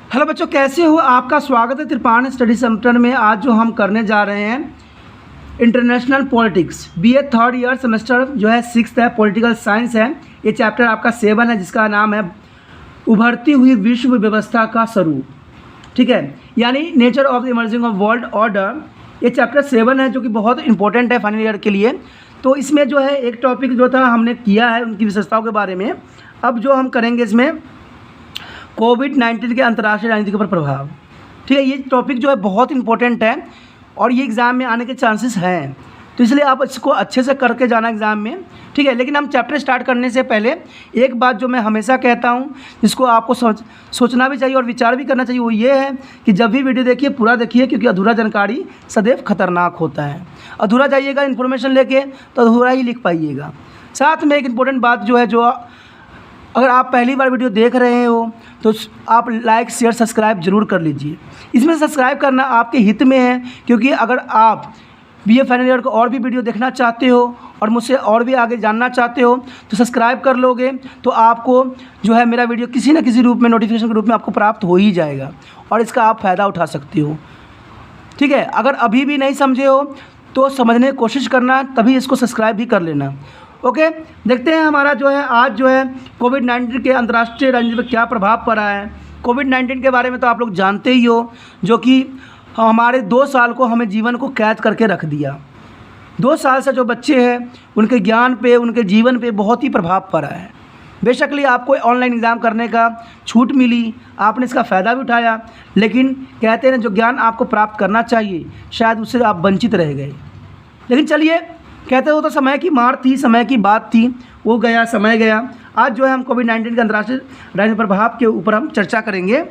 Hello बच्चों, कैसे हो? आपका स्वागत है त्रिपाण स्टडी सेंटर में। आज जो हम करने जा रहे हैं international politics, BA third year semester जो है 6th है, पॉलिटिकल साइंस है। ये चैप्टर आपका 7 है जिसका नाम है उभरती हुई विश्व व्यवस्था का स्वरूप। ठीक है, यानी nature of the emerging of world order. ये चैप्टर 7 है जो कि बहुत इंपॉर्टेंट है फाइनल ईयर के लिए। तो इसमें जो है एक टॉपिक जो था हमने किया है उनकी विशेषताओं के बारे में। अब जो हम करेंगे इसमें कोविड-19 के अंतर्राष्ट्रीय राजनीति के ऊपर प्रभाव। ठीक है, ये टॉपिक जो है बहुत इंपॉर्टेंट है और ये एग्ज़ाम में आने के चांसेस हैं, तो इसलिए आप इसको अच्छे से करके जाना एग्ज़ाम में। ठीक है, लेकिन हम चैप्टर स्टार्ट करने से पहले एक बात जो मैं हमेशा कहता हूँ, जिसको आपको सोचना भी चाहिए और विचार भी करना चाहिए, वो ये है कि जब भी वीडियो देखिए पूरा देखिए, क्योंकि अधूरा जानकारी सदैव खतरनाक होता है। अधूरा जाइएगा इन्फॉर्मेशन लेके तो अधूरा ही लिख पाइएगा। साथ में एक इम्पोर्टेंट बात जो है, जो अगर आप पहली बार वीडियो देख रहे हो तो आप लाइक शेयर सब्सक्राइब जरूर कर लीजिए। इसमें सब्सक्राइब करना आपके हित में है, क्योंकि अगर आप बीए फाइनल ईयर को और भी वीडियो देखना चाहते हो और मुझसे और भी आगे जानना चाहते हो तो सब्सक्राइब कर लोगे तो आपको जो है मेरा वीडियो किसी न किसी रूप में नोटिफिकेशन के रूप में आपको प्राप्त हो ही जाएगा और इसका आप फ़ायदा उठा सकते हो। ठीक है, अगर अभी भी नहीं समझे हो तो समझने की कोशिश करना, तभी इसको सब्सक्राइब भी कर लेना। ओके, देखते हैं हमारा जो है आज जो है कोविड-19 के अंतर्राष्ट्रीय राजनीति पर क्या प्रभाव पड़ा है। कोविड-19 के बारे में तो आप लोग जानते ही हो, जो कि हमारे 2 साल को हमें जीवन को कैद करके रख दिया। 2 साल से जो बच्चे हैं उनके ज्ञान पे, उनके जीवन पे बहुत ही प्रभाव पड़ा है। बेशक आपको ऑनलाइन एग्ज़ाम करने का छूट मिली, आपने इसका फ़ायदा भी उठाया, लेकिन कहते हैं जो ज्ञान आपको प्राप्त करना चाहिए शायद उससे आप वंचित रह गए। लेकिन चलिए, कहते हो तो समय की मार थी, समय की बात थी, वो गया, समय गया। आज जो है हम कोविड-19 के अंतर्राष्ट्रीय राजनीतिक प्रभाव के ऊपर हम चर्चा करेंगे।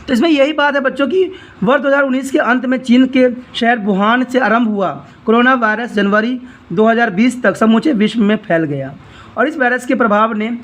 तो इसमें यही बात है बच्चों की वर्ष 2019 के अंत में चीन के शहर वुहान से आरंभ हुआ कोरोना वायरस जनवरी 2020 तक समूचे विश्व में फैल गया और इस वायरस के प्रभाव ने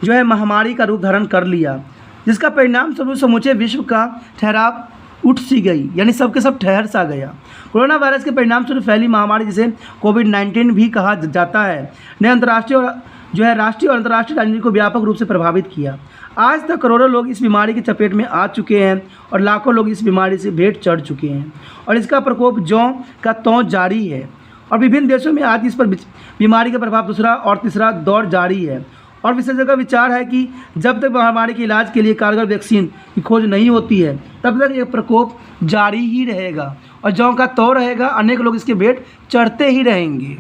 जो है महामारी का रूप धारण कर लिया, जिसका परिणाम स्वरूप समूचे विश्व का ठहराव उठ सी गई, यानी सबके सब ठहर सा गया। कोरोना वायरस के परिणाम स्वरूप फैली महामारी, जिसे कोविड-19 भी कहा जाता है, ने अंतर्राष्ट्रीय और जो है राष्ट्रीय और अंतर्राष्ट्रीय राजनीति को व्यापक रूप से प्रभावित किया। आज तक करोड़ों लोग इस बीमारी की चपेट में आ चुके हैं और लाखों लोग इस बीमारी से भेंट चढ़ चुके हैं और इसका प्रकोप ज्यों का त्यों जारी है और विभिन्न देशों में आज इस पर बीमारी का प्रभाव दूसरा और तीसरा दौर जारी है। और विशेषज्ञों का विचार है कि जब तक महामारी के इलाज के लिए कारगर वैक्सीन की खोज नहीं होती है तब तक ये प्रकोप जारी ही रहेगा और ज्यों का त्यों रहेगा, अनेक लोग इसके भेंट चढ़ते ही रहेंगे।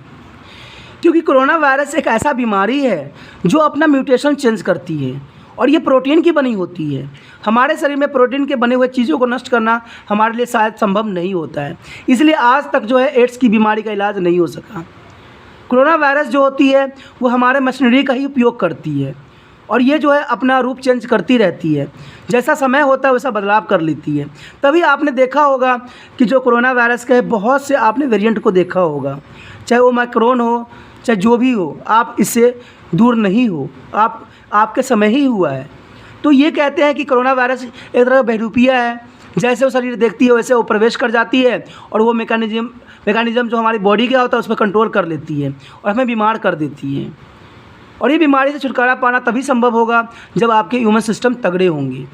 क्योंकि कोरोना वायरस एक ऐसा बीमारी है जो अपना म्यूटेशन चेंज करती है और ये प्रोटीन की बनी होती है। हमारे शरीर में प्रोटीन के बने हुए चीज़ों को नष्ट करना हमारे लिए शायद संभव नहीं होता है, इसलिए आज तक जो है एड्स की बीमारी का इलाज नहीं हो सका। कोरोना वायरस जो होती है वो हमारे मशीनरी का ही उपयोग करती है और ये जो है अपना रूप चेंज करती रहती है, जैसा समय होता है वैसा बदलाव कर लेती है। तभी आपने देखा होगा कि जो कोरोना वायरस के बहुत से आपने वेरिएंट को देखा होगा, चाहे वो ओमिक्रॉन हो चाहे जो भी हो, आप इससे दूर नहीं हो, आपके समय ही हुआ है। तो ये कहते हैं कि कोरोना वायरस एक तरह का बहरूपिया है, जैसे वो शरीर देखती है वैसे वो प्रवेश कर जाती है और वो मैकेनिज्म जो हमारी बॉडी का होता है उस पर कंट्रोल कर लेती है और हमें बीमार कर देती है। और ये बीमारी से छुटकारा पाना तभी संभव होगा जब आपके ह्यूमन सिस्टम तगड़े होंगे।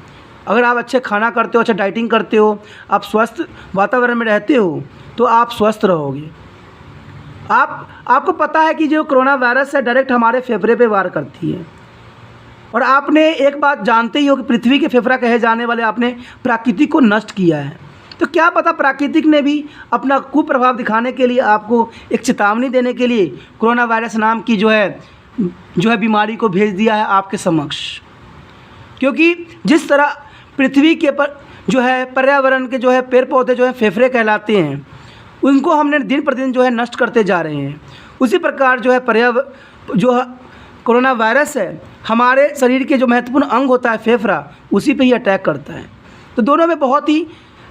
अगर आप अच्छे खाना करते हो, अच्छा डाइटिंग करते हो, आप स्वस्थ वातावरण में रहते हो तो आप स्वस्थ रहोगे। आपको पता है कि जो कोरोना वायरस है डायरेक्ट हमारे फेफड़े पे वार करती है और आपने एक बात जानते ही हो कि पृथ्वी के फेफड़ा कहे जाने वाले आपने प्रकृति को नष्ट किया है। तो क्या पता प्राकृतिक ने भी अपना कुप्रभाव दिखाने के लिए, आपको एक चेतावनी देने के लिए कोरोना वायरस नाम की जो है बीमारी को भेज दिया है आपके समक्ष। क्योंकि जिस तरह पृथ्वी के पर जो है पर्यावरण के जो है पेड़ पौधे जो है फेफड़े कहलाते हैं, उनको हमने दिन प्रतिदिन जो है नष्ट करते जा रहे हैं, उसी प्रकार जो है जो कोरोना वायरस है हमारे शरीर के जो महत्वपूर्ण अंग होता है फेफड़ा, उसी पे ही अटैक करता है। तो दोनों में बहुत ही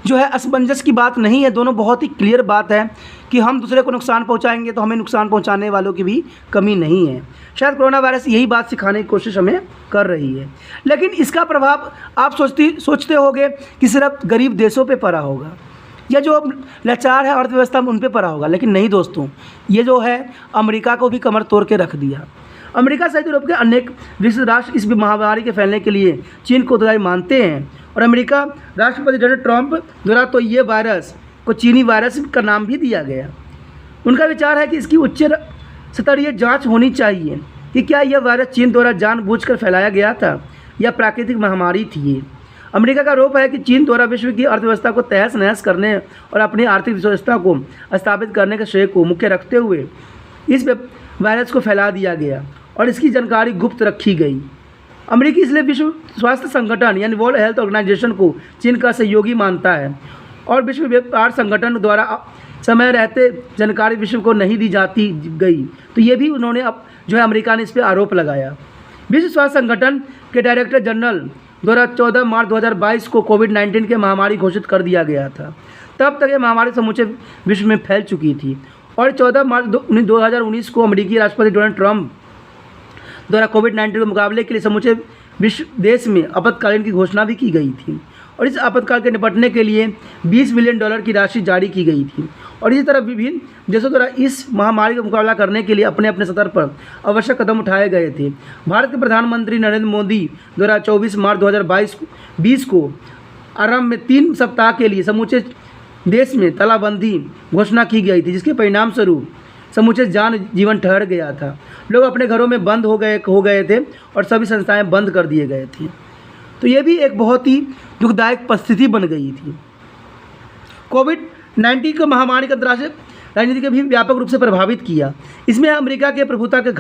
जो है असमंजस की बात नहीं है, दोनों बहुत ही क्लियर बात है कि हम दूसरे को नुकसान पहुंचाएंगे तो हमें नुकसान पहुंचाने वालों की भी कमी नहीं है। शायद कोरोना वायरस यही बात सिखाने की कोशिश हमें कर रही है, लेकिन इसका प्रभाव आप सोचते होंगे कि सिर्फ गरीब देशों पे पड़ा होगा या जो लाचार है अर्थव्यवस्था में उन पे पड़ा होगा, लेकिन नहीं दोस्तों, ये जो है अमेरिका को भी कमर तोड़ के रख दिया। अमेरिका सहित यूरोप के अनेक विश्व राष्ट्र इस महामारी के फैलने के लिए चीन को दायी मानते हैं और अमेरिका राष्ट्रपति डोनाल्ड ट्रंप द्वारा तो ये वायरस को चीनी वायरस का नाम भी दिया गया। उनका विचार है कि इसकी उच्च स्तरीय जांच होनी चाहिए कि क्या यह वायरस चीन द्वारा जानबूझकर फैलाया गया था या प्राकृतिक महामारी थी ये। अमेरिका का आरोप है कि चीन द्वारा विश्व की अर्थव्यवस्था को तहस नहस करने और अपनी आर्थिक व्यवस्था को स्थापित करने के श्रेय को मुख्य रखते हुए इस वायरस को फैला दिया गया और इसकी जानकारी गुप्त रखी गई। अमेरिकी इसलिए विश्व स्वास्थ्य संगठन यानी वर्ल्ड हेल्थ ऑर्गेनाइजेशन को चीन का सहयोगी मानता है और विश्व व्यापार संगठन द्वारा समय रहते जानकारी विश्व को नहीं दी जाती गई। तो ये भी उन्होंने अब जो है अमेरिका ने इस पर आरोप लगाया। विश्व स्वास्थ्य संगठन के डायरेक्टर जनरल द्वारा 14 मार्च 2022 को कोविड-19 के महामारी घोषित कर दिया गया था। तब तक ये महामारी समूचे विश्व में फैल चुकी थी और 14 मार्च 2019 को अमेरिकी राष्ट्रपति डोनाल्ड ट्रंप द्वारा कोविड-19 के मुकाबले के लिए समूचे विश्व देश में आपातकालीन की घोषणा भी की गई थी और इस आपातकाल के निपटने के लिए $20 बिलियन की राशि जारी की गई थी। और इसी तरह विभिन्न देशों द्वारा इस महामारी का मुकाबला करने के लिए अपने अपने स्तर पर आवश्यक कदम उठाए गए थे। भारत के प्रधानमंत्री नरेंद्र मोदी द्वारा 24 मार्च 2020 को आरंभ में 3 सप्ताह के लिए समूचे देश में तालाबंदी घोषणा की गई थी, जिसके परिणाम स्वरूप समूचे जीवन ठहर गया था। लोग अपने घरों में बंद हो गए थे और सभी संस्थाएं बंद कर दिए गए थे। तो ये भी एक बहुत ही दुखदायक परिस्थिति बन गई थी। कोविड-19 की महामारी का अंतर्राष्ट्रीय राजनीति को भी व्यापक रूप से प्रभावित किया। इसमें अमेरिका के प्रभुता के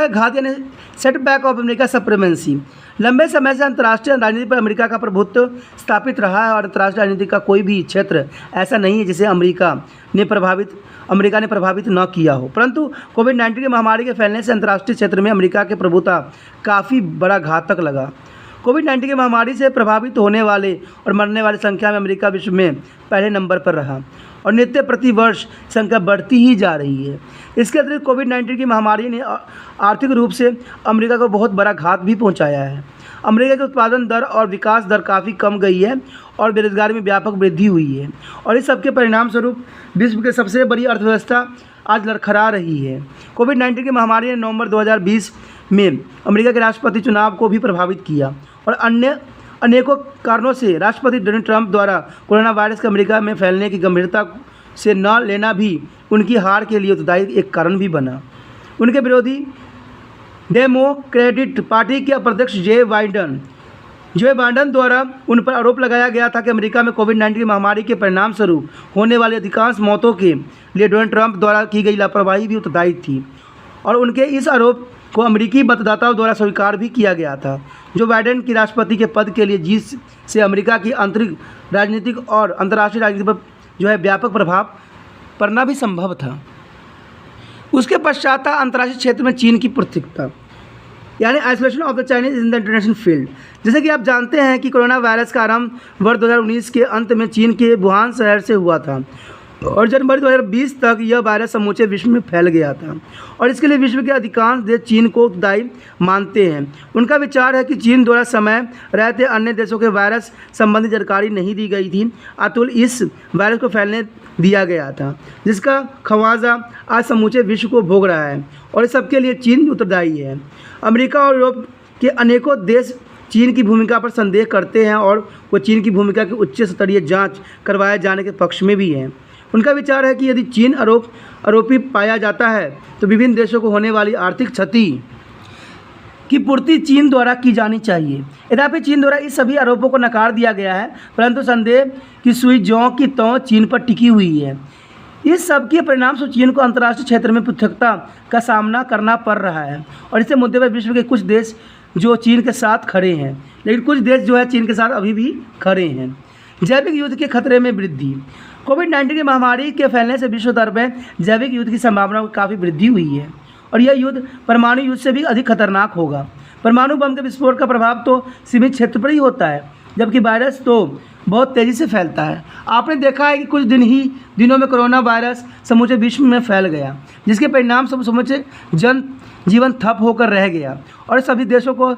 घात यानी सेटबैक ऑफ अमेरिका सप्रेमेंसी। लंबे समय से अंतर्राष्ट्रीय राजनीति पर अमेरिका का प्रभुत्व स्थापित रहा है और अंतर्राष्ट्रीय राजनीति का कोई भी क्षेत्र ऐसा नहीं है जिसे अमेरिका ने प्रभावित न किया हो। परंतु कोविड-19 की महामारी के फैलने से अंतर्राष्ट्रीय क्षेत्र में अमेरिका के प्रभुता काफ़ी बड़ा घातक लगा। कोविड-19 की महामारी से प्रभावित होने वाले और मरने वाली संख्या में अमेरिका विश्व में पहले नंबर पर रहा और नित्य प्रति वर्ष संख्या बढ़ती ही जा रही है। इसके अतिरिक्त कोविड-19 की महामारी ने आर्थिक रूप से अमेरिका को बहुत बड़ा घात भी पहुंचाया है। अमेरिका की उत्पादन दर और विकास दर काफ़ी कम गई है और बेरोजगारी में व्यापक वृद्धि हुई है और इस सबके परिणाम स्वरूप विश्व की सबसे बड़ी अर्थव्यवस्था आज लड़खड़ा रही है। कोविड-19 की महामारी ने नवंबर 2020 में अमेरिका के राष्ट्रपति चुनाव को भी प्रभावित किया और अन्य अनेकों कारणों से राष्ट्रपति डोनाल्ड ट्रंप द्वारा कोरोना वायरस के अमेरिका में फैलने की गंभीरता से न लेना भी उनकी हार के लिए उत्तरदायी एक कारण भी बना। उनके विरोधी डेमोक्रेटिक पार्टी के अध्यक्ष जो बाइडेन द्वारा उन पर आरोप लगाया गया था कि अमेरिका में कोविड-19 की महामारी के परिणाम स्वरूप होने वाली अधिकांश मौतों के लिए डोनाल्ड ट्रंप द्वारा की गई लापरवाही भी उत्तरदायी थी और उनके इस आरोप को अमेरिकी मतदाताओं द्वारा स्वीकार भी किया गया था। जो बाइडेन की राष्ट्रपति के पद के लिए जीत से अमेरिका की आंतरिक राजनीतिक और अंतर्राष्ट्रीय राजनीति पर जो है व्यापक प्रभाव पड़ना भी संभव था। उसके पश्चात अंतर्राष्ट्रीय क्षेत्र में चीन की पृथकता यानी isolation of the Chinese in the international field. जैसे कि आप जानते हैं कि कोरोना वायरस का आरंभ वर्ष 2019 के अंत में चीन के वुहान शहर से हुआ था और जनवरी 2020 तक यह वायरस समूचे विश्व में फैल गया था और इसके लिए विश्व के अधिकांश देश चीन को दायी मानते हैं। उनका विचार है कि चीन द्वारा समय रहते अन्य देशों के वायरस संबंधी जानकारी नहीं दी गई थी, अतुल इस वायरस को फैलने दिया गया था, जिसका खवाजा आज समूचे विश्व को भोग रहा है और इस सबके लिए चीन उत्तरदायी है। अमेरिका और यूरोप के अनेकों देश चीन की भूमिका पर संदेह करते हैं और वो चीन की भूमिका की उच्च स्तरीय जाँच करवाए जाने के पक्ष में भी हैं। उनका विचार है कि यदि चीन आरोपी पाया जाता है तो विभिन्न देशों को होने वाली आर्थिक क्षति की पूर्ति चीन द्वारा की जानी चाहिए। यद्यपि चीन द्वारा इस सभी आरोपों को नकार दिया गया है, परंतु संदेह की सुई ज्यों की त्यों चीन पर टिकी हुई है। इस सब के परिणाम से चीन को अंतर्राष्ट्रीय क्षेत्र में पृथकता का सामना करना पड़ रहा है और इस मुद्दे पर विश्व के कुछ देश जो चीन के साथ खड़े हैं, लेकिन कुछ देश जो है चीन के साथ अभी भी खड़े हैं। जैविक युद्ध के खतरे में वृद्धि। कोविड-19 की महामारी के फैलने से विश्व स्तर पर जैविक युद्ध की संभावना में काफ़ी वृद्धि हुई है और यह युद्ध परमाणु युद्ध से भी अधिक खतरनाक होगा। परमाणु बम के विस्फोट का प्रभाव तो सीमित क्षेत्र पर ही होता है, जबकि वायरस तो बहुत तेज़ी से फैलता है। आपने देखा है कि कुछ दिनों में कोरोना वायरस समूचे विश्व में फैल गया, जिसके परिणाम समूचे जीवन ठप होकर रह गया और सभी देशों को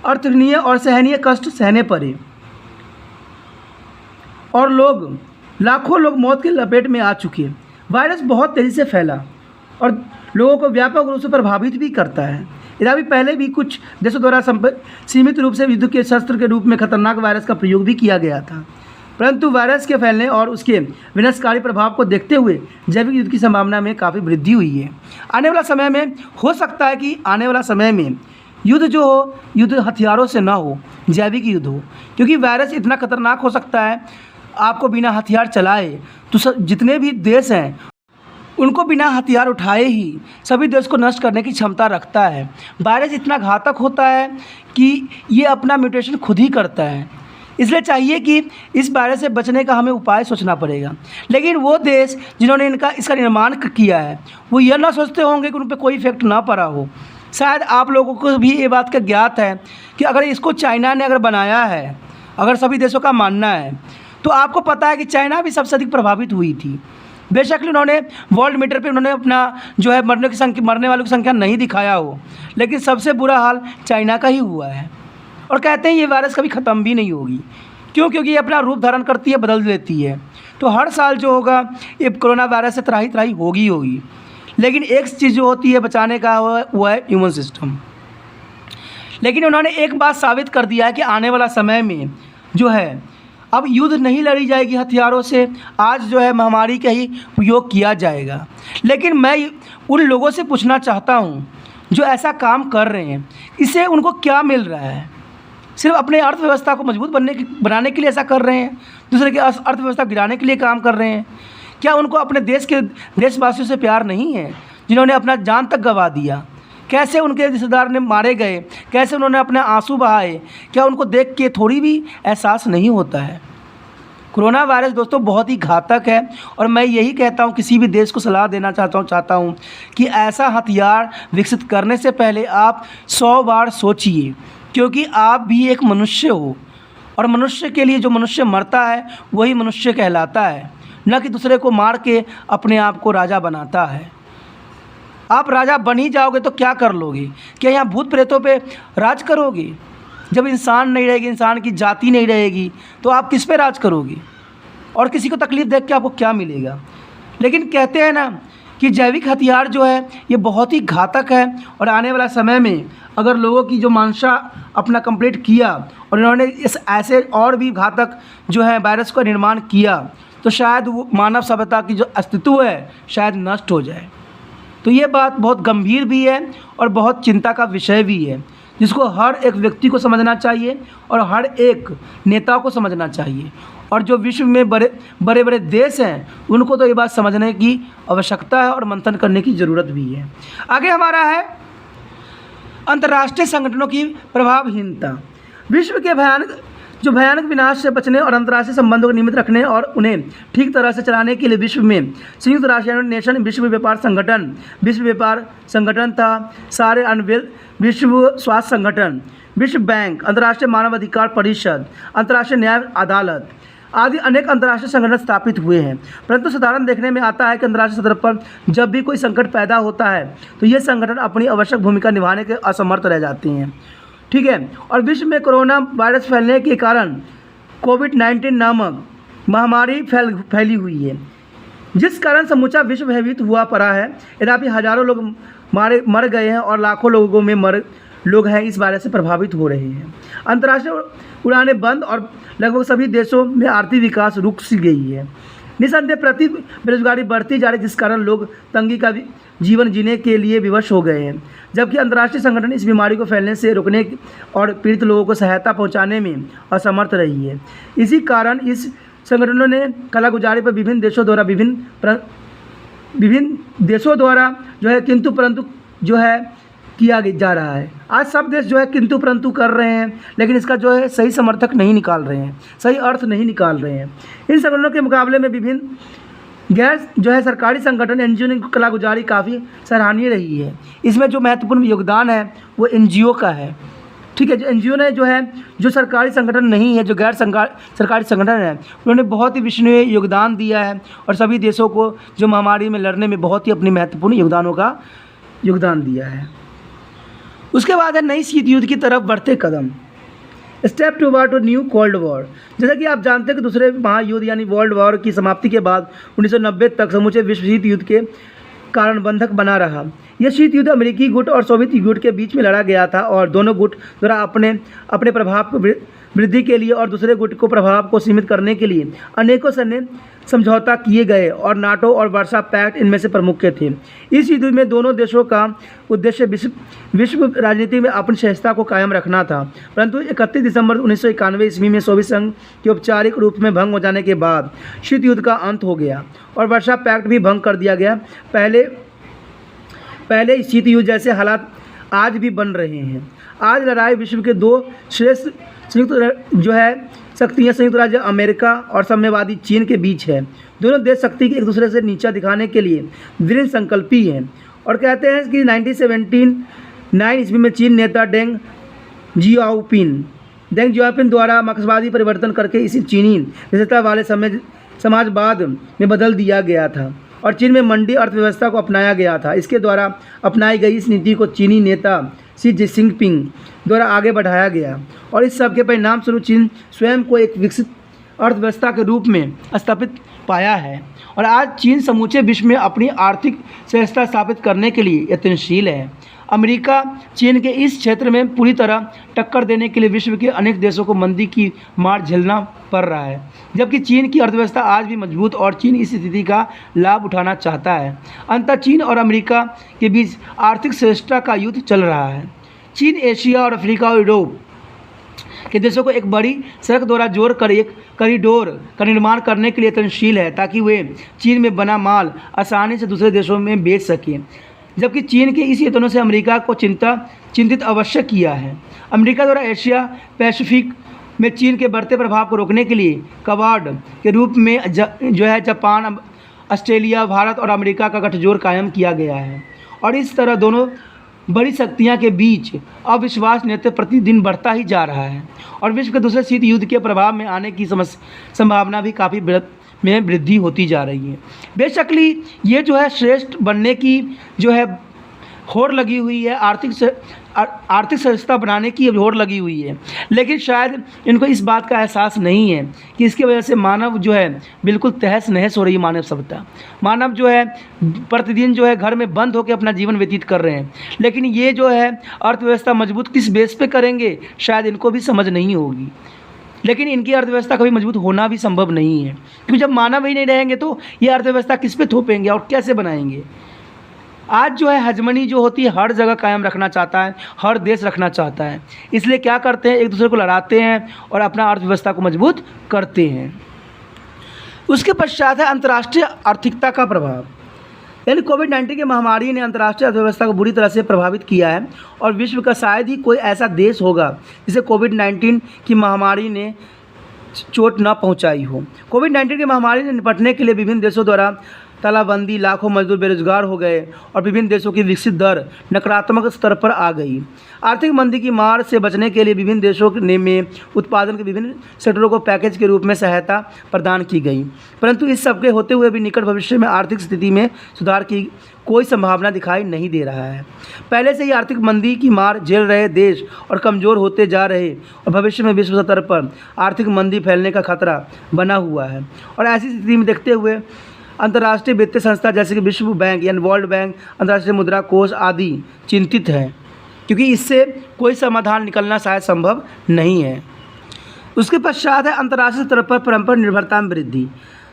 अर्थनीय और सहनीय कष्ट सहने पड़े और लाखों लोग मौत की लपेट में आ चुके हैं। वायरस बहुत तेज़ी से फैला और लोगों को व्यापक रूप से प्रभावित भी करता है। यद्यपि पहले भी कुछ देशों द्वारा सीमित रूप से युद्ध के शस्त्र के रूप में खतरनाक वायरस का प्रयोग भी किया गया था, परंतु वायरस के फैलने और उसके विनाशकारी प्रभाव को देखते हुए जैविक युद्ध की संभावना में काफ़ी वृद्धि हुई है। आने वाला समय में हो सकता है कि आने वाला समय में युद्ध जो हो, युद्ध हथियारों से ना हो, जैविक युद्ध हो, क्योंकि वायरस इतना खतरनाक हो सकता है, आपको बिना हथियार चलाए तो जितने भी देश हैं उनको बिना हथियार उठाए ही सभी देश को नष्ट करने की क्षमता रखता है। वायरस इतना घातक होता है कि ये अपना म्यूटेशन खुद ही करता है, इसलिए चाहिए कि इस वायरस से बचने का हमें उपाय सोचना पड़ेगा। लेकिन वो देश जिन्होंने इसका निर्माण किया है वो यह ना सोचते होंगे कि उन पर कोई इफेक्ट ना पड़ा हो। शायद आप लोगों को भी ये बात का ज्ञात है कि अगर इसको चाइना ने अगर बनाया है, अगर सभी देशों का मानना है, तो आपको पता है कि चाइना भी सबसे अधिक प्रभावित हुई थी। बेशक उन्होंने वर्ल्ड मीटर पे उन्होंने अपना जो है मरने वालों की संख्या नहीं दिखाया हो, लेकिन सबसे बुरा हाल चाइना का ही हुआ है। और कहते हैं ये वायरस कभी ख़त्म भी नहीं होगी। क्यों? क्योंकि ये अपना रूप धारण करती है, बदल लेती है। तो हर साल जो होगा ये कोरोना वायरस से त्राही त्राही होगी। लेकिन एक चीज़ जो होती है बचाने का वो है ह्यूमन सिस्टम। लेकिन उन्होंने एक बात साबित कर दिया है कि आने वाला समय में जो है अब युद्ध नहीं लड़ी जाएगी हथियारों से, आज जो है महामारी का ही उपयोग किया जाएगा। लेकिन मैं उन लोगों से पूछना चाहता हूँ जो ऐसा काम कर रहे हैं, इससे उनको क्या मिल रहा है? सिर्फ अपने अर्थव्यवस्था को मजबूत बनाने के लिए ऐसा कर रहे हैं, दूसरे की अर्थव्यवस्था गिराने के लिए काम कर रहे हैं? क्या उनको अपने देशवासियों से प्यार नहीं है जिन्होंने अपना जान तक गंवा दिया? कैसे उनके रिश्तेदार ने मारे गए, कैसे उन्होंने अपने आंसू बहाए, क्या उनको देख के थोड़ी भी एहसास नहीं होता है? कोरोना वायरस दोस्तों बहुत ही घातक है और मैं यही कहता हूँ, किसी भी देश को सलाह देना चाहता हूँ कि ऐसा हथियार विकसित करने से पहले आप 100 बार सोचिए, क्योंकि आप भी एक मनुष्य हो और मनुष्य के लिए जो मनुष्य मरता है वही मनुष्य कहलाता है, न कि दूसरे को मार के अपने आप को राजा बनाता है। आप राजा बन ही जाओगे तो क्या कर लोगे? क्या यहाँ भूत प्रेतों पे राज करोगे? जब इंसान नहीं रहेगी, इंसान की जाति नहीं रहेगी, तो आप किस पे राज करोगे? और किसी को तकलीफ़ देख के आपको क्या मिलेगा? लेकिन कहते हैं ना कि जैविक हथियार जो है ये बहुत ही घातक है और आने वाला समय में अगर लोगों की जो मंशा अपना कंप्लीट किया और इन्होंने इस ऐसे और भी घातक जो है वायरस का निर्माण किया, तो शायद वो मानव सभ्यता की जो अस्तित्व है शायद नष्ट हो जाए। तो ये बात बहुत गंभीर भी है और बहुत चिंता का विषय भी है, जिसको हर एक व्यक्ति को समझना चाहिए और हर एक नेता को समझना चाहिए। और जो विश्व में बड़े बड़े देश हैं उनको तो ये बात समझने की आवश्यकता है और मंथन करने की ज़रूरत भी है। आगे हमारा है अंतर्राष्ट्रीय संगठनों की प्रभावहीनता। विश्व के भयानक विनाश से बचने और अंतर्राष्ट्रीय संबंधों को नियमित रखने और उन्हें ठीक तरह से चलाने के लिए विश्व में संयुक्त राष्ट्र नेशन, विश्व व्यापार संगठन था, सारे विश्व स्वास्थ्य संगठन, विश्व बैंक, अंतर्राष्ट्रीय मानवाधिकार परिषद, अंतर्राष्ट्रीय न्याय अदालत आदि अनेक अंतर्राष्ट्रीय संगठन स्थापित हुए हैं। परंतु साधारण देखने में आता है कि अंतर्राष्ट्रीय सतह पर जब भी कोई संकट पैदा होता है तो ये संगठन अपनी आवश्यक भूमिका निभाने के असमर्थ रह जाते हैं। ठीक है। और विश्व में कोरोना वायरस फैलने के कारण कोविड-19 नामक महामारी फैली हुई है, जिस कारण समूचा विश्व भयभीत हुआ पड़ा है। यद्यपि हज़ारों लोग मर गए हैं और लाखों लोगों में लोग हैं इस वायरस से प्रभावित हो रहे हैं। अंतर्राष्ट्रीय उड़ानें बंद और लगभग सभी देशों में आर्थिक विकास रुक सी गई है। निसंदेह बेरोजगारी बढ़ती जा रही, जिस कारण लोग तंगी का जीवन जीने के लिए विवश हो गए हैं। जबकि अंतर्राष्ट्रीय संगठन इस बीमारी को फैलने से रोकने और पीड़ित लोगों को सहायता पहुंचाने में असमर्थ रही है। इसी कारण इस संगठनों ने कालागुजारी पर विभिन्न देशों द्वारा जो है किंतु परंतु जो है किया जा रहा है। आज सब देश जो है किंतु परंतु कर रहे हैं, लेकिन इसका जो है सही समर्थक नहीं निकाल रहे हैं, सही अर्थ नहीं निकाल रहे हैं। इन संगठनों के मुकाबले में विभिन्न गैर जो है सरकारी संगठन एनजीओ की कालागुजारी काफ़ी सराहनीय रही है। इसमें जो महत्वपूर्ण योगदान है वो एनजीओ का है। ठीक है। जो एनजीओ ने जो सरकारी संगठन नहीं है, जो गैर सरकारी संगठन है, उन्होंने बहुत ही विश्वसनीय योगदान दिया है और सभी देशों को जो महामारी में लड़ने में बहुत ही अपनी महत्वपूर्ण योगदान दिया है। उसके बाद है नई शीत युद्ध की तरफ बढ़ते कदम, step toward to new cold war. जैसा कि आप जानते हैं कि दूसरे महायुद्ध यानी वर्ल्ड वॉर की समाप्ति के बाद 1990 तक समूचे विश्व शीत युद्ध के कारण बंधक बना रहा। यह शीत युद्ध अमेरिकी गुट और सोवियत गुट के बीच में लड़ा गया था और दोनों गुट द्वारा अपने प्रभाव को वृद्धि के लिए और दूसरे गुट को प्रभाव को सीमित करने के लिए अनेकों सैन्य समझौता किए गए और नाटो और वर्सा पैक्ट इनमें से प्रमुख थे। इस युद्ध में दोनों देशों का उद्देश्य विश्व राजनीति में अपनी सहजता को कायम रखना था। परंतु 31 दिसंबर 1991 ईस्वी में सोवियत संघ के औपचारिक रूप में भंग हो जाने के बाद शीत युद्ध का अंत हो गया और वर्सा पैक्ट भी भंग कर दिया गया। पहले इस शीत युद्ध जैसे हालात आज भी बन रहे हैं। आज लड़ाई विश्व के दो श्रेष्ठ शक्तियाँ संयुक्त राज्य अमेरिका और साम्यवादी चीन के बीच है। दोनों देश शक्ति के एक दूसरे से नीचा दिखाने के लिए दृढ़ संकल्पी हैं और कहते हैं कि 1979 ईस्वी में चीन नेता डेंग जियाओपिंग द्वारा मार्क्सवादी परिवर्तन करके इसी चीनी विशेषता वाले समाजवाद में बदल दिया गया था और चीन में मंडी अर्थव्यवस्था को अपनाया गया था। इसके द्वारा अपनाई गई इस नीति को चीनी नेता शी जिनपिंग द्वारा आगे बढ़ाया गया और इस सब के परिणाम स्वरूप चीन स्वयं को एक विकसित अर्थव्यवस्था के रूप में स्थापित पाया है और आज चीन समूचे विश्व में अपनी आर्थिक सहजता स्थापित करने के लिए यत्नशील है। अमेरिका चीन के इस क्षेत्र में पूरी तरह टक्कर देने के लिए विश्व के अनेक देशों को मंदी की मार झेलना पड़ रहा है, जबकि चीन की अर्थव्यवस्था आज भी मजबूत और चीन इस स्थिति का लाभ उठाना चाहता है। अंततः चीन और अमेरिका के बीच आर्थिक श्रेष्ठता का युद्ध चल रहा है। चीन एशिया और अफ्रीका और यूरोप के देशों को एक बड़ी सड़क द्वारा जोड़कर एक कॉरिडोर का निर्माण करने के लिए यत्नशील है ताकि वे चीन में बना माल आसानी से दूसरे देशों में बेच सकें, जबकि चीन के इस यत्नों से अमेरिका को चिंतित अवश्य किया है। अमेरिका द्वारा एशिया पैसिफिक में चीन के बढ़ते प्रभाव को रोकने के लिए कवाड के रूप में जापान, ऑस्ट्रेलिया, भारत और अमेरिका का गठजोड़ कायम किया गया है और इस तरह दोनों बड़ी शक्तियां के बीच अविश्वास नेतृत्व प्रतिदिन बढ़ता ही जा रहा है और विश्व के दूसरे शीत युद्ध के प्रभाव में आने की संभावना भी काफ़ी में वृद्धि होती जा रही है। बेशकली ये श्रेष्ठ बनने की होड़ लगी हुई है, आर्थिक सहजता बनाने की होड़ लगी हुई है, लेकिन शायद इनको इस बात का एहसास नहीं है कि इसकी वजह से मानव बिल्कुल तहस नहस हो रही है। मानव सभ्यता, मानव प्रतिदिन घर में बंद होकर अपना जीवन व्यतीत कर रहे हैं, लेकिन ये अर्थव्यवस्था मजबूत किस बेस पे करेंगे शायद इनको भी समझ नहीं होगी। लेकिन इनकी अर्थव्यवस्था कभी मजबूत होना भी संभव नहीं है, क्योंकि जब मानव ही नहीं रहेंगे तो ये अर्थव्यवस्था किस पे थोपेंगे और कैसे बनाएंगे। आज हजमनी होती है हर जगह कायम रखना चाहता है, हर देश रखना चाहता है, इसलिए क्या करते हैं, एक दूसरे को लड़ाते हैं और अपना अर्थव्यवस्था को मजबूत करते हैं। उसके पश्चात है अंतर्राष्ट्रीय आर्थिकता का प्रभाव, यानी कोविड-19 की महामारी ने अंतर्राष्ट्रीय अर्थव्यवस्था को बुरी तरह से प्रभावित किया है और विश्व का शायद ही कोई ऐसा देश होगा जिसे कोविड-19 की महामारी ने चोट न पहुंचाई हो। कोविड-19 की महामारी से निपटने के लिए विभिन्न देशों द्वारा तालाबंदी, लाखों मजदूर बेरोजगार हो गए और विभिन्न देशों की विकसित दर नकारात्मक स्तर पर आ गई। आर्थिक मंदी की मार से बचने के लिए विभिन्न देशों में उत्पादन के विभिन्न सेक्टरों को पैकेज के रूप में सहायता प्रदान की गई, परंतु इस सबके होते हुए भी निकट भविष्य में आर्थिक स्थिति में सुधार की कोई संभावना दिखाई नहीं दे रहा है। पहले से ही आर्थिक मंदी की मार झेल रहे देश और कमज़ोर होते जा रहे और भविष्य में विश्व स्तर पर आर्थिक मंदी फैलने का खतरा बना हुआ है और ऐसी स्थिति में देखते हुए अंतर्राष्ट्रीय वित्तीय संस्था जैसे कि विश्व बैंक यानी वर्ल्ड बैंक, अंतर्राष्ट्रीय मुद्रा कोष आदि चिंतित है, क्योंकि इससे कोई समाधान निकलना शायद संभव नहीं है। उसके पश्चात है अंतर्राष्ट्रीय स्तर पर परंपरा निर्भरता में वृद्धि।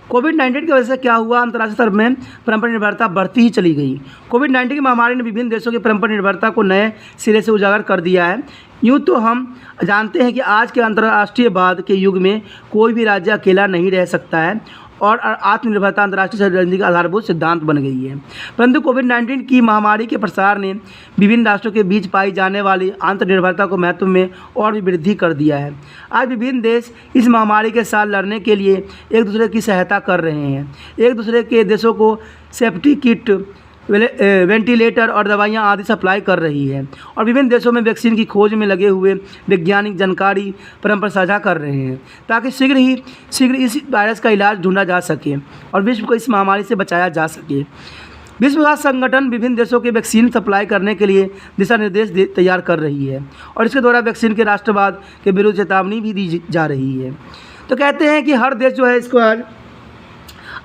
कोविड-19 की वजह से क्या हुआ, अंतर्राष्ट्रीय स्तर में परंपरा निर्भरता बढ़ती ही चली गई। कोविड-19 की महामारी ने विभिन्न देशों की परंपरा निर्भरता को नए सिरे से उजागर कर दिया है। यूँ तो हम जानते हैं कि आज के अंतर्राष्ट्रीयवाद के युग में कोई भी राज्य अकेला नहीं रह सकता है और आत्मनिर्भरता अंतर्राष्ट्रीय रणनीति का आधारभूत सिद्धांत बन गई है, परंतु कोविड-19 की महामारी के प्रसार ने विभिन्न राष्ट्रों के बीच पाई जाने वाली आत्मनिर्भरता को महत्व में और भी वृद्धि कर दिया है। आज विभिन्न देश इस महामारी के साथ लड़ने के लिए एक दूसरे की सहायता कर रहे हैं, एक दूसरे के देशों को सेफ्टी किट, वेंटिलेटर और दवाइयाँ आदि सप्लाई कर रही है और विभिन्न देशों में वैक्सीन की खोज में लगे हुए वैज्ञानिक जानकारी परंपरा साझा कर रहे हैं ताकि शीघ्र इस वायरस का इलाज ढूंढा जा सके और विश्व को इस महामारी से बचाया जा सके। विश्व स्वास्थ्य संगठन विभिन्न देशों के वैक्सीन सप्लाई करने के लिए दिशा निर्देश तैयार कर रही है और इसके द्वारा वैक्सीन के राष्ट्रवाद के विरुद्ध चेतावनी भी दी जा रही है। तो कहते हैं कि हर देश इसको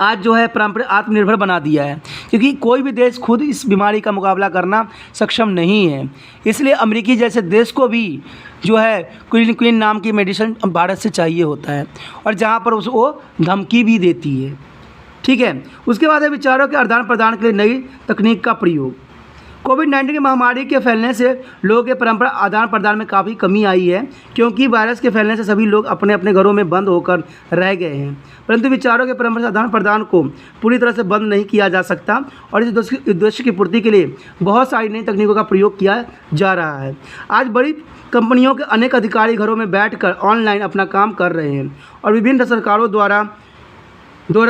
आज जो है पारंपरिक आत्मनिर्भर बना दिया है, क्योंकि कोई भी देश खुद इस बीमारी का मुकाबला करना सक्षम नहीं है। इसलिए अमेरिकी जैसे देश को भी जो है क्विन नाम की मेडिसिन भारत से चाहिए होता है, और जहाँ पर उसको धमकी भी देती है। ठीक है, उसके बाद है विचारों के आदान प्रदान के लिए नई तकनीक का प्रयोग। कोविड-19 की महामारी के फैलने से लोगों के परंपरा आदान प्रदान में काफ़ी कमी आई है, क्योंकि वायरस के फैलने से सभी लोग अपने अपने घरों में बंद होकर रह गए हैं। परंतु विचारों के परंपरा आदान प्रदान को पूरी तरह से बंद नहीं किया जा सकता, और इस उद्देश्य की पूर्ति के लिए बहुत सारी नई तकनीकों का प्रयोग किया जा रहा है। आज बड़ी कंपनियों के अनेक अधिकारी घरों में बैठकर ऑनलाइन अपना काम कर रहे हैं, और विभिन्न सरकारों द्वारा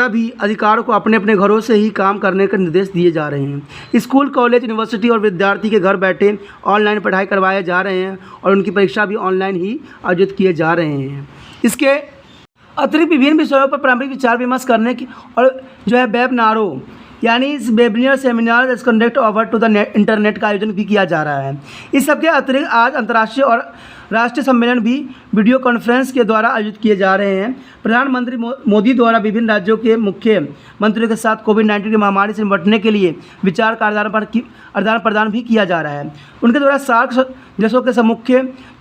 भी अधिकारों को अपने अपने घरों से ही काम करने के निर्देश दिए जा रहे हैं। स्कूल, कॉलेज, यूनिवर्सिटी और विद्यार्थी के घर बैठे ऑनलाइन पढ़ाई करवाए जा रहे हैं, और उनकी परीक्षा भी ऑनलाइन ही आयोजित किए जा रहे हैं। इसके अतिरिक्त विभिन्न विषयों पर पारंपरिक विचार विमर्श करने की और जो है वेबिनारों यानी इस webinar seminar conduct over to the internet का आयोजन भी किया जा रहा है। इस सबके अतिरिक्त आज अंतर्राष्ट्रीय और राष्ट्रीय सम्मेलन भी वीडियो कॉन्फ्रेंस के द्वारा आयोजित किए जा रहे हैं। प्रधानमंत्री मोदी द्वारा विभिन्न राज्यों के मुख्यमंत्रियों के साथ कोविड-19 की महामारी से निपटने के लिए विचार का आदान प्रदान भी किया जा रहा है। उनके द्वारा सार्क देशों के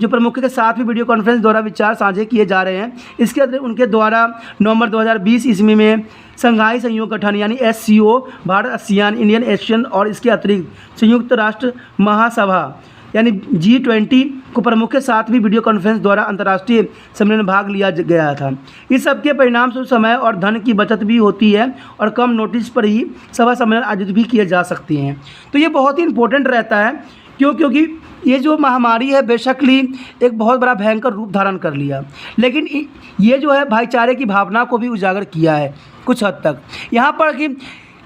प्रमुख के साथ भी वीडियो कॉन्फ्रेंस द्वारा विचार साझे किए जा रहे हैं। इसके अतिरिक्त उनके द्वारा नवंबर 2020 ईस्वी में संघाई सहयोग गठन यानी SCO, Bharat, ASEAN, Indian Asian और इसके अतिरिक्त संयुक्त राष्ट्र महासभा यानी G20 को प्रमुख के साथ भी वीडियो कॉन्फ्रेंस द्वारा अंतर्राष्ट्रीय सम्मेलन में भाग लिया गया था। इस सब के परिणाम से समय और धन की बचत भी होती है, और कम नोटिस पर ही सभा सम्मेलन आयोजित भी किए जा सकते हैं। तो ये बहुत ही इम्पोर्टेंट रहता है, क्योंकि ये जो महामारी है बेशकली एक बहुत बड़ा भयंकर रूप धारण कर लिया, लेकिन ये जो है भाईचारे की भावना को भी उजागर किया है कुछ हद तक। यहाँ पर कि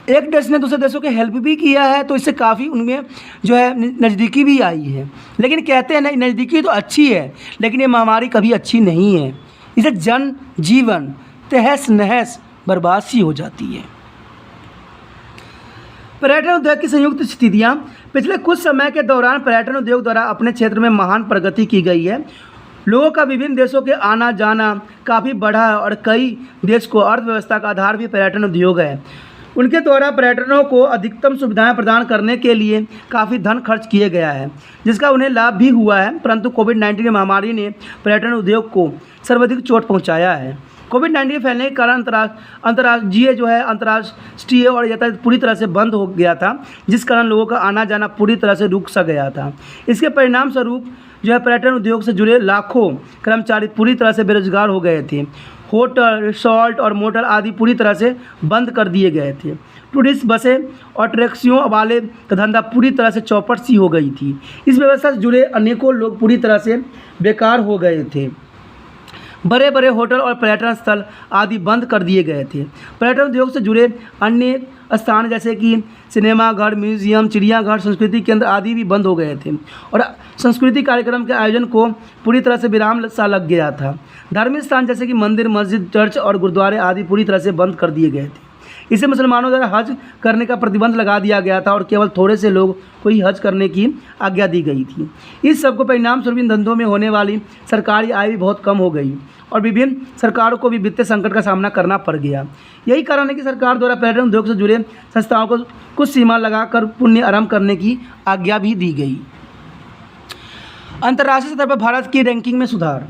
एक देश ने दूसरे देशों के हेल्प भी किया है, तो इससे काफ़ी उनमें जो है नज़दीकी भी आई है। लेकिन कहते हैं ना, नज़दीकी तो अच्छी है, लेकिन ये महामारी कभी अच्छी नहीं है। इसे जन जीवन तहस नहस बर्बाद सी हो जाती है। पर्यटन उद्योग की संयुक्त स्थितियाँ। पिछले कुछ समय के दौरान पर्यटन उद्योग द्वारा अपने क्षेत्र में महान प्रगति की गई है। लोगों का विभिन्न देशों के आना जाना काफ़ी बढ़ा है, और कई देश को अर्थव्यवस्था का आधार भी पर्यटन उद्योग है। उनके द्वारा पर्यटकों को अधिकतम सुविधाएं प्रदान करने के लिए काफ़ी धन खर्च किए गया है, जिसका उन्हें लाभ भी हुआ है। परंतु कोविड-19 की महामारी ने पर्यटन उद्योग को सर्वाधिक चोट पहुंचाया है। कोविड-19 के फैलने के कारण अंतर्राष्ट्रीय और यातायात पूरी तरह से बंद हो गया था, जिस कारण लोगों का आना जाना पूरी तरह से रुक सा गया था। इसके परिणाम स्वरूप जो है पर्यटन उद्योग से जुड़े लाखों कर्मचारी पूरी तरह से बेरोजगार हो गए थे। होटल, रिसोर्ट और मोटल आदि पूरी तरह से बंद कर दिए गए थे। टूरिस्ट बसें और टैक्सियों वाले का धंधा पूरी तरह से चौपट सी हो गई थी। इस व्यवस्था से जुड़े अनेकों लोग पूरी तरह से बेकार हो गए थे। बड़े बड़े होटल और पर्यटन स्थल आदि बंद कर दिए गए थे। पर्यटन उद्योग से जुड़े अन्य स्थान जैसे कि सिनेमाघर, म्यूजियम, चिड़ियाघर, संस्कृति केंद्र आदि भी बंद हो गए थे, और सांस्कृतिक कार्यक्रम के आयोजन को पूरी तरह से विराम सा लग गया था। धार्मिक स्थान जैसे कि मंदिर, मस्जिद, चर्च और गुरुद्वारे आदि पूरी तरह से बंद कर दिए गए थे। इसे मुसलमानों द्वारा हज करने का प्रतिबंध लगा दिया गया था, और केवल थोड़े से लोग को ही हज करने की आज्ञा दी गई थी। इस सब को परिणाम स्वरूप इन धंधों में होने वाली सरकारी आय भी बहुत कम हो गई, और विभिन्न सरकारों को भी वित्तीय संकट का सामना करना पड़ गया। यही कारण है कि सरकार द्वारा पर्यटन उद्योग से जुड़े संस्थाओं को कुछ सीमा लगाकर पुण्य आरंभ करने की आज्ञा भी दी गई। अंतर्राष्ट्रीय स्तर पर भारत की रैंकिंग में सुधार।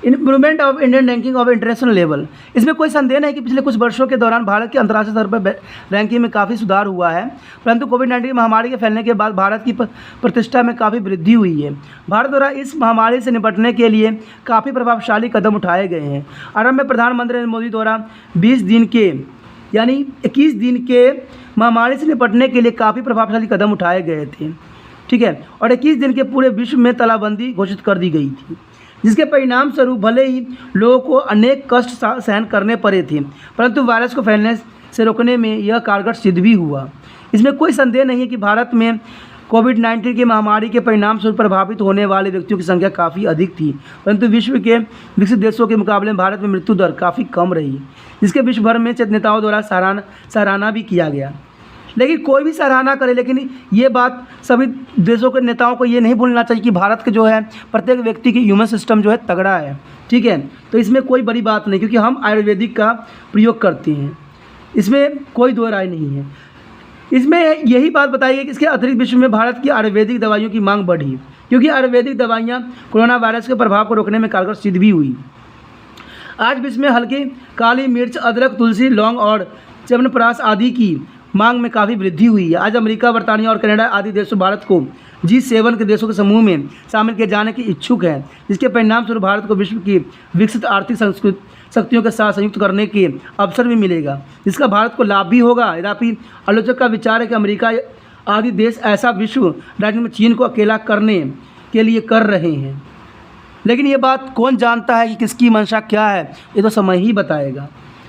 Improvement of Indian ranking of international level. इसमें कोई संदेह नहीं कि पिछले कुछ वर्षों के दौरान भारत के अंतर्राष्ट्रीय स्तर पर रैंकिंग में काफ़ी सुधार हुआ है, परंतु कोविड-19 महामारी के फैलने के बाद भारत की प्रतिष्ठा में काफ़ी वृद्धि हुई है। भारत द्वारा इस महामारी से निपटने के लिए काफ़ी प्रभावशाली कदम उठाए गए हैं। आरंभ में प्रधानमंत्री नरेंद्र मोदी द्वारा 21 दिन के महामारी से निपटने के लिए काफ़ी प्रभावशाली कदम उठाए गए थे। ठीक है, और 21 दिन के पूरे विश्व में तालाबंदी घोषित कर दी गई थी, जिसके परिणाम स्वरूप भले ही लोगों को अनेक कष्ट सहन करने पड़े थे, परंतु वायरस को फैलने से रोकने में यह कारगर सिद्ध भी हुआ। इसमें कोई संदेह नहीं है कि भारत में कोविड-19 की महामारी के परिणाम स्वरूप प्रभावित होने वाले व्यक्तियों की संख्या काफ़ी अधिक थी, परंतु विश्व के विकसित देशों के मुकाबले में भारत में मृत्यु दर काफ़ी कम रही, जिसके विश्व भर में नेताओं द्वारा सराहना भी किया गया। लेकिन कोई भी सराहना करे, लेकिन ये बात सभी देशों के नेताओं को ये नहीं भूलना चाहिए कि भारत के जो है प्रत्येक व्यक्ति की ह्यूमन सिस्टम जो है तगड़ा है। ठीक है, तो इसमें कोई बड़ी बात नहीं, क्योंकि हम आयुर्वेदिक का प्रयोग करते हैं। इसमें कोई दो राय नहीं है। इसमें यही बात बताई है कि इसके अतिरिक्त विश्व में भारत की आयुर्वेदिक दवाइयों की मांग बढ़ी, क्योंकि आयुर्वेदिक दवाइयाँ कोरोना वायरस के प्रभाव को रोकने में कारगर सिद्ध भी हुई। आज विश्व में हल्की काली मिर्च, अदरक, तुलसी, लौंग और च्यवनप्राश आदि की मांग में काफ़ी वृद्धि हुई है। आज अमेरिका, बर्तानिया और कनाडा आदि देशों भारत को G7 के देशों के समूह में शामिल किए जाने की इच्छुक है, जिसके परिणाम स्वरूप भारत को विश्व की विकसित आर्थिक शक्तियों के साथ संयुक्त करने के अवसर भी मिलेगा, जिसका भारत को लाभ भी होगा। यद्यपि आलोचक का विचार है कि अमेरिका आदि देश ऐसा विश्व राज्य में चीन को अकेला करने के लिए कर रहे हैं, लेकिन ये बात कौन जानता है कि किसकी मंशा क्या है, ये तो समय ही बताएगा।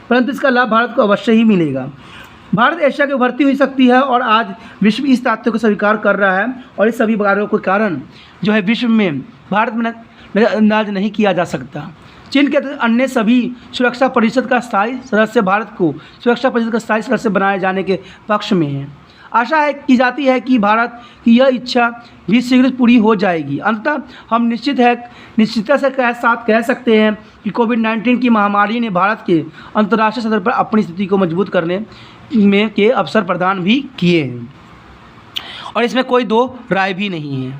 परंतु इसका लाभ भारत को अवश्य ही मिलेगा। भारत एशिया की उभरती हुई शक्ति है और आज विश्व इस तथ्य को स्वीकार कर रहा है, और इस सभी कार्यों के कारण जो है विश्व में भारत में नज़रअंदाज नहीं किया जा सकता। चीन के अन्य सभी सुरक्षा परिषद का स्थायी सदस्य भारत को सुरक्षा परिषद का स्थायी सदस्य बनाए जाने के पक्ष में है। आशा की जाती है कि भारत की यह इच्छा भी शीघ्र पूरी हो जाएगी। अंततः हम निश्चितता से कह सकते हैं कि कोविड-19 की महामारी ने भारत के अंतर्राष्ट्रीय स्तर पर अपनी स्थिति को मजबूत करने में के अवसर प्रदान भी किए हैं, और इसमें कोई दो राय भी नहीं है।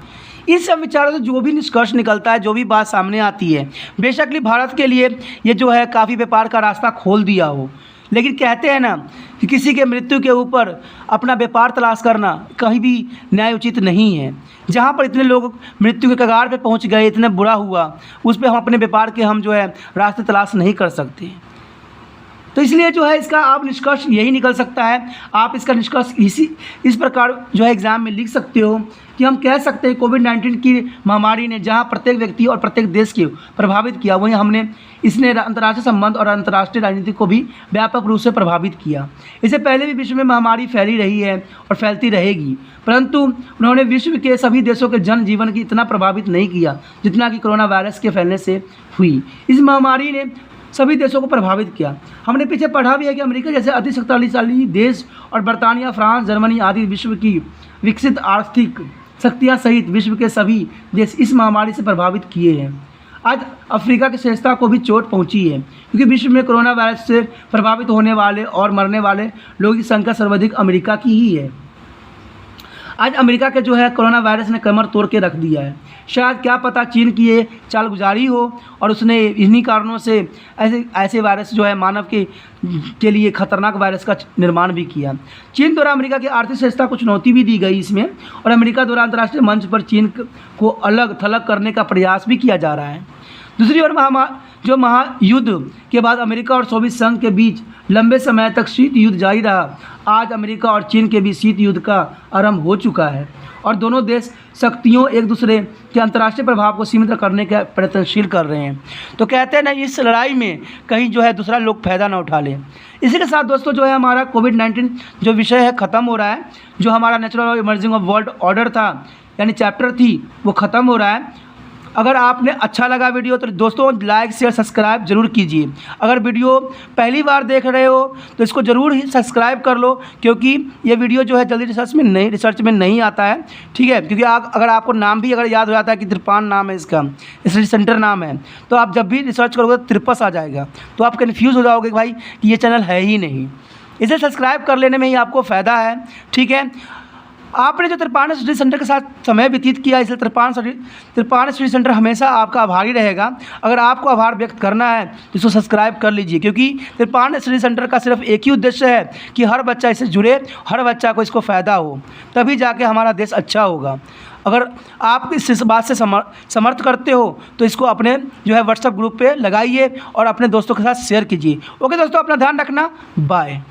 इस सब विचारों से जो भी निष्कर्ष निकलता है, जो भी बात सामने आती है, बेशक भारत के लिए ये जो है काफ़ी व्यापार का रास्ता खोल दिया हो, लेकिन कहते हैं ना कि किसी के मृत्यु के ऊपर अपना व्यापार तलाश करना कहीं भी न्याय उचित नहीं है। जहाँ पर इतने लोग मृत्यु के कगार पे पहुँच गए, इतना बुरा हुआ, उस पर हम अपने व्यापार के हम जो है रास्ते तलाश नहीं कर सकते। तो इसलिए जो है इसका आप निष्कर्ष यही निकल सकता है। आप इसका निष्कर्ष इस प्रकार जो है एग्ज़ाम में लिख सकते हो कि हम कह सकते हैं कोविड-19 की महामारी ने जहां प्रत्येक व्यक्ति और प्रत्येक देश को प्रभावित किया, वहीं इसने अंतर्राष्ट्रीय संबंध और अंतर्राष्ट्रीय राजनीति को भी व्यापक रूप से प्रभावित किया। इससे पहले भी विश्व में महामारी फैली रही है और फैलती रहेगी, परंतु उन्होंने विश्व के सभी देशों के जनजीवन की इतना प्रभावित नहीं किया जितना कि कोरोना वायरस के फैलने से हुई। इस महामारी ने सभी देशों को प्रभावित किया। हमने पीछे पढ़ा भी है कि अमेरिका जैसे अति शक्तिशाली देश और बर्तानिया, फ्रांस, जर्मनी आदि विश्व की विकसित आर्थिक शक्तियां सहित विश्व के सभी देश इस महामारी से प्रभावित किए हैं। आज अफ्रीका की श्रेष्ठता को भी चोट पहुंची है, क्योंकि विश्व में कोरोना वायरस से प्रभावित होने वाले और मरने वाले लोगों की संख्या सर्वाधिक अमेरिका की ही है। आज अमेरिका के जो है कोरोना वायरस ने कमर तोड़ के रख दिया है। शायद क्या पता चीन की ये चालगुजारी हो और उसने इन्हीं कारणों से ऐसे वायरस जो है मानव के लिए खतरनाक वायरस का निर्माण भी किया। चीन द्वारा अमेरिका की आर्थिक श्रेष्ठता को चुनौती भी दी गई इसमें, और अमेरिका द्वारा अंतर्राष्ट्रीय मंच पर चीन को अलग थलग करने का प्रयास भी किया जा रहा है। दूसरी ओर महायुद्ध के बाद अमेरिका और सोवियत संघ के बीच लंबे समय तक शीत युद्ध जारी रहा। आज अमेरिका और चीन के बीच शीत युद्ध का आरंभ हो चुका है और दोनों देश शक्तियों एक दूसरे के अंतर्राष्ट्रीय प्रभाव को सीमित करने का प्रयत्नशील कर रहे हैं। तो कहते हैं ना, इस लड़ाई में कहीं जो है दूसरा लोग फ़ायदा ना उठा ले। इसी के साथ दोस्तों जो है हमारा कोविड-19 जो विषय है ख़त्म हो रहा है। जो हमारा natural emerging of world order था, यानी चैप्टर थी, वो ख़त्म हो रहा है। अगर आपने अच्छा लगा वीडियो तो दोस्तों लाइक शेयर सब्सक्राइब जरूर कीजिए। अगर वीडियो पहली बार देख रहे हो तो इसको ज़रूर ही सब्सक्राइब कर लो, क्योंकि ये वीडियो जो है जल्दी रिसर्च में नहीं आता है, ठीक है। क्योंकि अगर आपको नाम भी अगर याद हो जाता है कि त्रिपान नाम है इसका, रिसर्च सेंटर नाम है, तो आप जब भी रिसर्च करोगे तो त्रिपस आ जाएगा, तो आप कन्फ्यूज़ हो जाओगे कि भाई कि ये चैनल है ही नहीं। इसे सब्सक्राइब कर लेने में ही आपको फ़ायदा है, ठीक है। आपने जो त्रिपान स्टडी सेंटर के साथ समय व्यतीत किया, इसलिए त्रिपान स्टडी सेंटर हमेशा आपका आभारी रहेगा। अगर आपको आभार व्यक्त करना है तो इसको सब्सक्राइब कर लीजिए, क्योंकि त्रिपान स्टडी सेंटर का सिर्फ एक ही उद्देश्य है कि हर बच्चा इससे जुड़े, हर बच्चा को इसको फ़ायदा हो, तभी जाके हमारा देश अच्छा होगा। अगर आप इस बात से समर्थ करते हो तो इसको अपने जो है व्हाट्सएप ग्रुप पे लगाइए और अपने दोस्तों के साथ शेयर कीजिए। ओके दोस्तों, अपना ध्यान रखना, बाय।